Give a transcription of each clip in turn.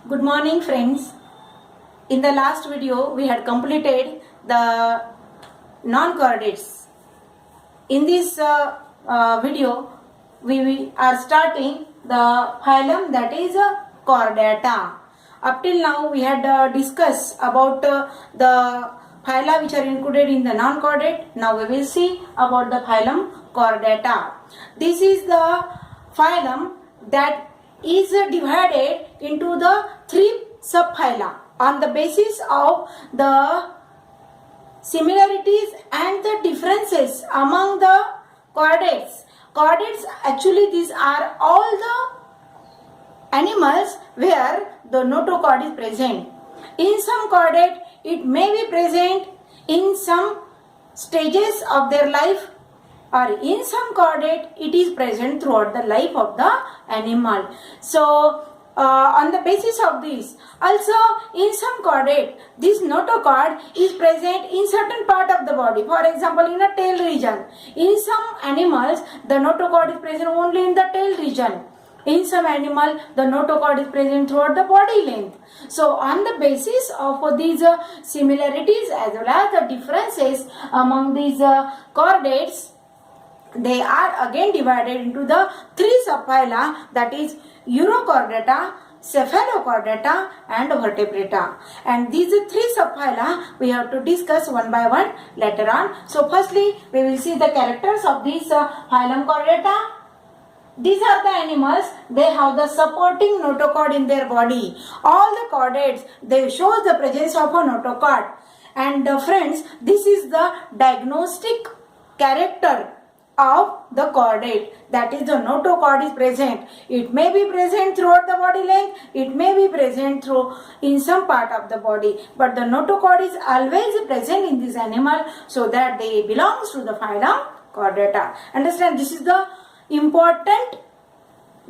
Good morning friends. In the last video we had completed the non-chordates. In this video we are starting the phylum that is Chordata. Up till now we had discussed about the phyla which are included in the non-chordate. Now we will see about the phylum Chordata. This is the phylum that is divided into the three subphyla on the basis of the similarities and the differences among the chordates. Chordates, actually these are all the animals where the notochord is present. In some chordate it may be present in some stages of their life, or in some chordate it is present throughout the life of the animal. So on the basis of this, also in some chordate this notochord is present in certain part of the body. For example, in a tail region. In some animals the notochord is present only in the tail region. In some animal the notochord is present throughout the body length. So on the basis of these similarities as well as the differences among these chordates, they are again divided into the three subphyla, that is Urochordata, Cephalochordata and Vertebrata. And these three subphyla we have to discuss one by one later on. So firstly we will see the characters of this phylum Chordata. These are the animals, they have the supporting notochord in their body. All the chordates, they show the presence of a notochord. And friends, this is the diagnostic character of the chordate, that is the notochord is present. It may be present throughout the body length, it may be present through in some part of the body, but the notochord is always present in this animal, so that they belongs to the phylum Chordata. Understand, this is the important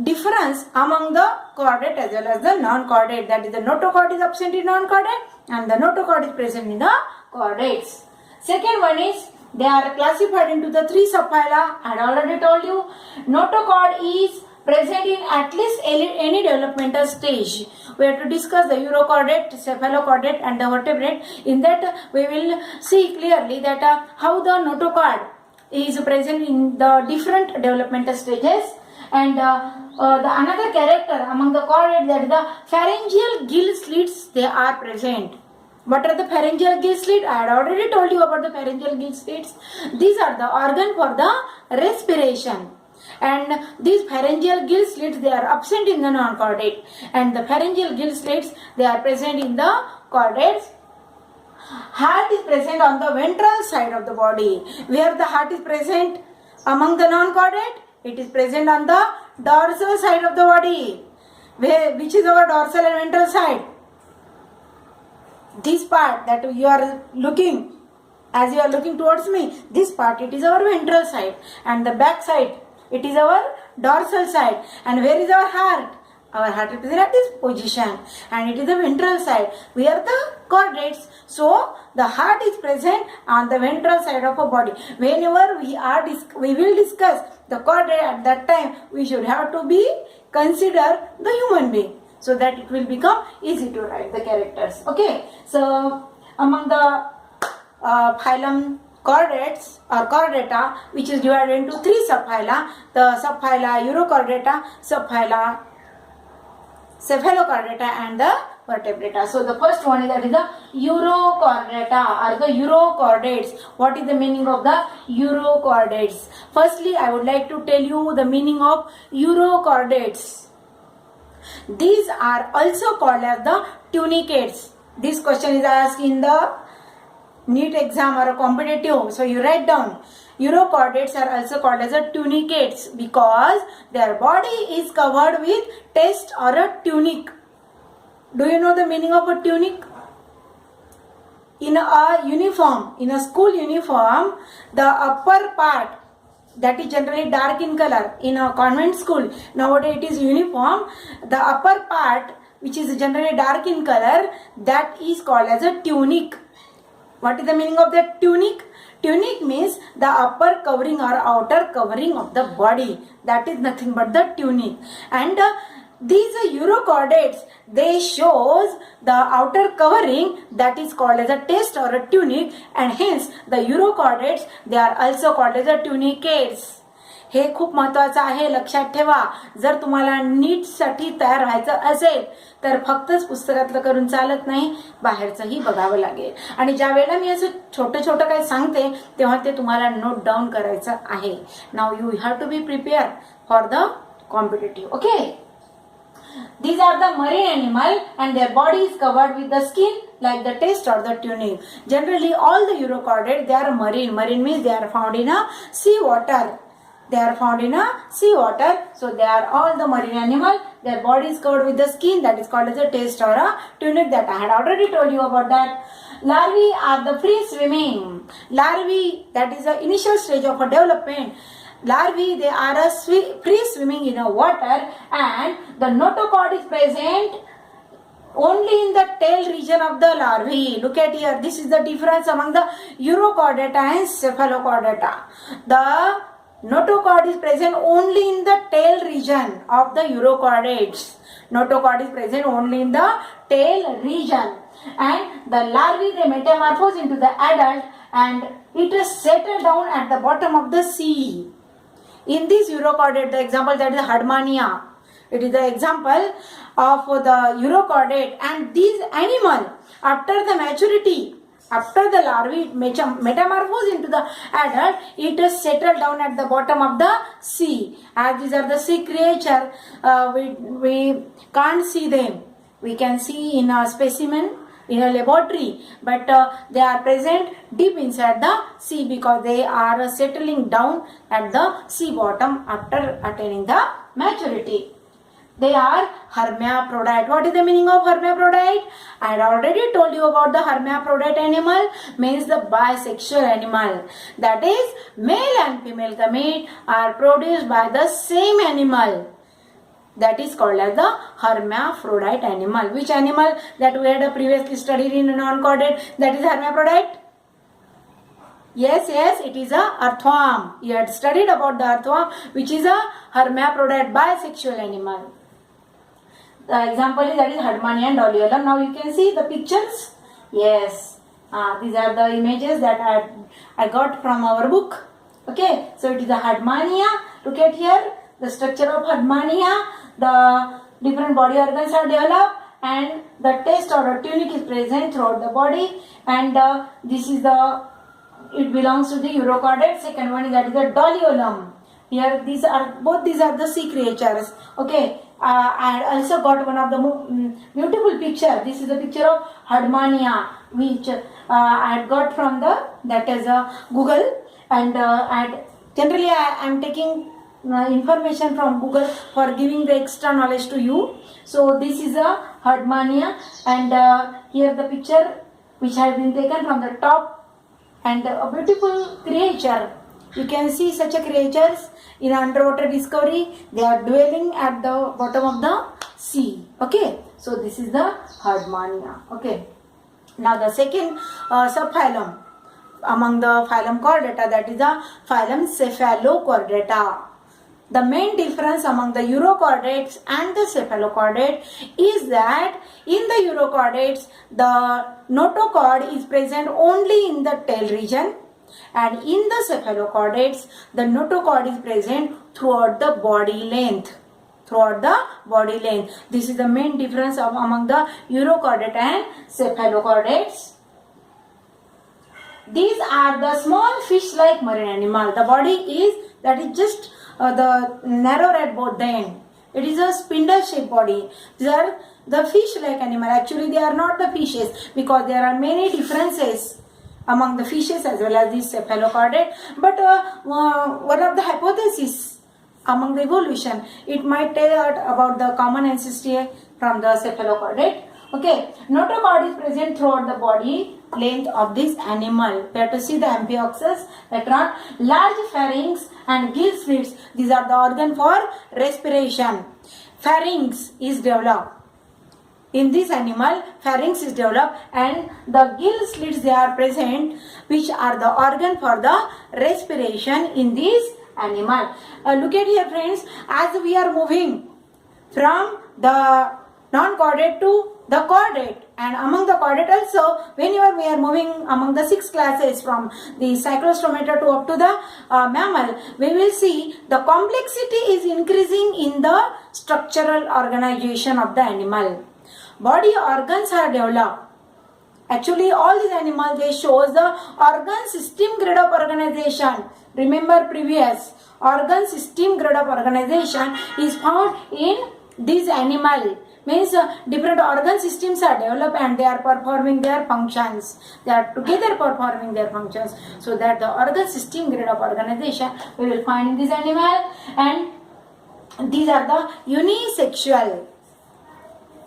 difference among the chordate as well as the non-chordate, that is the notochord is absent in non-chordate and the notochord is present in the chordates. Second one is, they are classified into the three subphyla. I had already told you, notochord is present in at least any developmental stage. We have to discuss the urochordate, cephalochordate and the vertebrate. In that we will see clearly that how the notochord is present in the different developmental stages. And the another character among the chordate, that is the pharyngeal gill slits, they are present. What are the pharyngeal gill slits? I had already told you about the pharyngeal gill slits. These are the organ for the respiration. And these pharyngeal gill slits, they are absent in the non-chordate. And the pharyngeal gill slits, they are present in the chordates. Heart is present on the ventral side of the body. Where the heart is present among the non-chordate? It is present on the dorsal side of the body. Which is our dorsal and ventral side? This part that you are looking, as you are looking towards me, this part, it is our ventral side, and the back side, it is our dorsal side. And where is our heart? Our heart is present at this position, and it is the ventral side. We are the chordates, so the heart is present on the ventral side of our body. Whenever we will discuss the chordate, at that time we should have to be consider the human being, so that it will become easy to write the characters. Okay, so among the phylum chordates or chordata, which is divided into three subphyla, the subphyla Urochordata, subphyla Cephalochordata and the Vertebrata. So the first one is, that is the Urochordata or the Urochordates. What is the meaning of the Urochordates? Firstly, I would like to tell you the meaning of Urochordates. These are also called as the tunicates. This question is asked in the NEET exam or a competitive. So you write down. Urochordates are also called as a tunicates because their body is covered with test or a tunic. Do you know the meaning of a tunic? In a uniform, in a school uniform, the upper part, that is generally dark in color. In a convent school, nowadays it is uniform. The upper part, which is generally dark in color, that is called as a tunic. What is the meaning of that tunic? Tunic means the upper covering or outer covering of the body. That is nothing but the tunic. And these urochordates, they shows the outer covering that is called as a test or a tunic, and hence the urochordates, they are also called as a tunicates. हे खूप महत्वाचं आहे, लक्षात ठेवा. जर तुम्हाला नीटसाठी तयार व्हायचं असेल तर फक्तच पुस्तकातलं करून चालत नाही, बाहेरचंही बघावं लागेल. आणि ज्या वेळेला मी असं छोटं छोटं काही सांगते तेव्हा ते तुम्हाला नोट डाऊन करायचं आहे. Now you have to be prepare for the competitive. Okay. These are the marine animal and their body is covered with the skin like the test or the tunic. Generally all the urochordates, they are marine. Marine means they are found in a sea water. They are found in a sea water. So they are all the marine animal. Their body is covered with the skin that is called as a test or a tunic, that I had already told you about that. Larvae are the free swimming. Larvae, that is the initial stage of a development. Larvae, they are a free swimming in a water, and the notochord is present only in the tail region of the larvae. Look at here, this is the difference among the urochordata and cephalochordata. The notochord is present only in the tail region of the urochordates. Notochord is present only in the tail region, and the larvae, they metamorphose into the adult, and it is settled down at the bottom of the sea. In this urochordate, the example that is Hardmania. It is the example of the urochordate, and these animal, after the maturity, after the larvae metamorphose into the adult, it is settled down at the bottom of the sea. As these are the sea creature, we can't see them. We can see in a specimen in a laboratory, but they are present deep inside the sea because they are settling down at the sea bottom after attaining the maturity. They are hermaphrodite. What is the meaning of hermaphrodite? I had already told you about the hermaphrodite animal, means the bisexual animal. That is, male and female gamete are produced by the same animal. That is called as the hermaphrodite animal. Which animal that we had previously studied in non-chordate, that is hermaphrodite? Yes, it is a earthworm. You had studied about the earthworm, which is a hermaphrodite bisexual animal. The example is that is Hardmania and Doliolum. Now you can see the pictures. Yes, these are the images that I got from our book. Okay, so it is the Hardmania. Look at here, the structure of Hardmania. The different body organs are developed, and the test or a tunic is present throughout the body, and this is it belongs to the urochordate. Second one is that is the Doliolum. Here these are the sea creatures. Okay, I had also got one of the beautiful picture. This is the picture of Hardmania, which I had got from that is Google, and generally I am taking information from Google for giving the extra knowledge to you. So this is a Hardmania, and here the picture which has been taken from the top, and a beautiful creature. You can see such a creatures in underwater discovery. They are dwelling at the bottom of the sea. Okay, so this is the Hardmania. Okay, now the second subphylum among the phylum Chordata, that is the phylum Cephalochordata. The main difference among the urochordates and the cephalochordate is that in the urochordates, the notochord is present only in the tail region, and in the cephalochordates, the notochord is present throughout the body length. This is the main difference among the urochordate and cephalochordates. These are the small fish-like marine animal. The body is just the narrow at both the end. It is a spindle-shaped body. These are the fish-like animal. Actually, they are not the fishes because there are many differences among the fishes as well as the cephalochordate. But one of the hypotheses among the evolution, it might tell about the common ancestry from the cephalochordate. Okay, notochord is present throughout the body length of this animal. We have to see the amphioxus later on. Large pharynx and gill slits, these are the organ for respiration. Pharynx is developed. In this animal, pharynx is developed, and the gill slits, they are present, which are the organ for the respiration in this animal. Look at here, friends, as we are moving from the non-chordate to the chordate, and among the chordate also, whenever we are moving among the 6 classes from the cyclostomator to up to the mammal, we will see the complexity is increasing in the structural organization of the animal. Body organs are developed. Actually, all these animals, they shows the organ system grade of organization. Remember previous organ system grade of organization is found in this animal. Means different organ systems are developed and they are performing their functions. They are together performing their functions. So that the organ system grade of organization we will find in this animal, and these are the unisexual.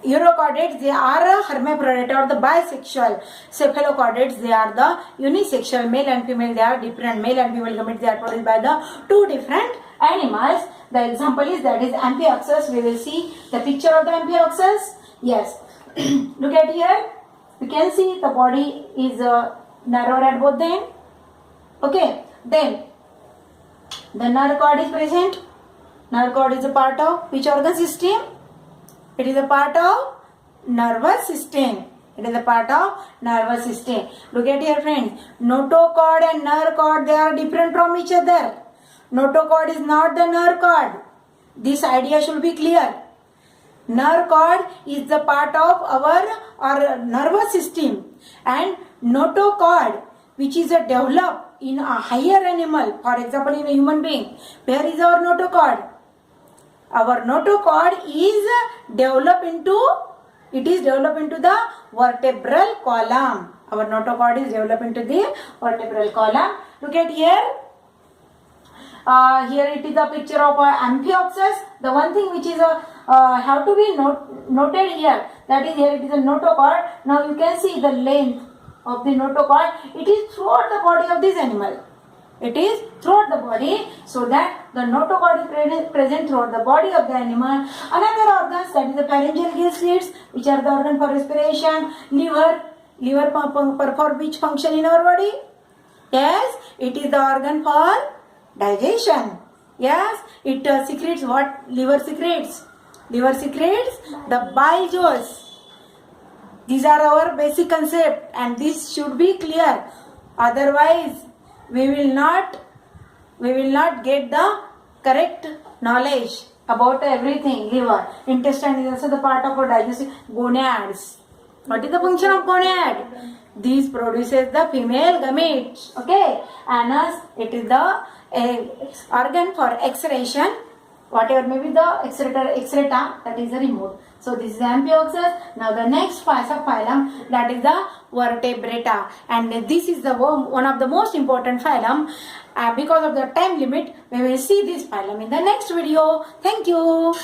Urochordates, they are hermaphrodite or the bisexual. Cephalochordates, they are the unisexual. Male and female, they are different. Male and female gametes, they are produced by the 2 different animals. The example is that is Amphioxus. We will see the picture of the Amphioxus. Yes. Look at here. You can see the body is narrow at both them. Okay. Then the nerve cord is present. Nerve cord is a part of which organ system? It is a part of nervous system. It is a part of nervous system. Look at here, friends. Notochord and nerve cord, they are different from each other. Notochord is not the nerve cord. This idea should be clear. Nerve cord is the part of our nervous system, and notochord, which is developed in a higher animal, for example in a human being. Where is our notochord? Our notochord is developed into the vertebral column. Our notochord is developed into the vertebral column. Look at here. Here it is a picture of Amphioxus. The one thing which is have to be noted here, that is here it is a notochord. Now you can see the length of the notochord. It is throughout the body of this animal. It is throughout the body, so that the notochord is present throughout the body of the animal. Another organs, that is the pharyngeal gill slits, which are the organ for respiration. Liver perform which function in our body? Yes, it is the organ for digestion. Yes, it secretes what liver secretes. Liver secretes the bile juice. These are our basic concept, and this should be clear. Otherwise, we will not get the correct knowledge about everything. Liver, intestine is also the part of our digestive. Gonads. What is the function of gonad? This produces the female gametes. Okay. Anus, it is the organ for excretion. Whatever may be the excreta, that is removed. So this is the Amphioxus. Now the next phylum, that is the Vertebrata, and this is the one of the most important phylum. Because of the time limit, we will see this phylum in the next video. Thank you.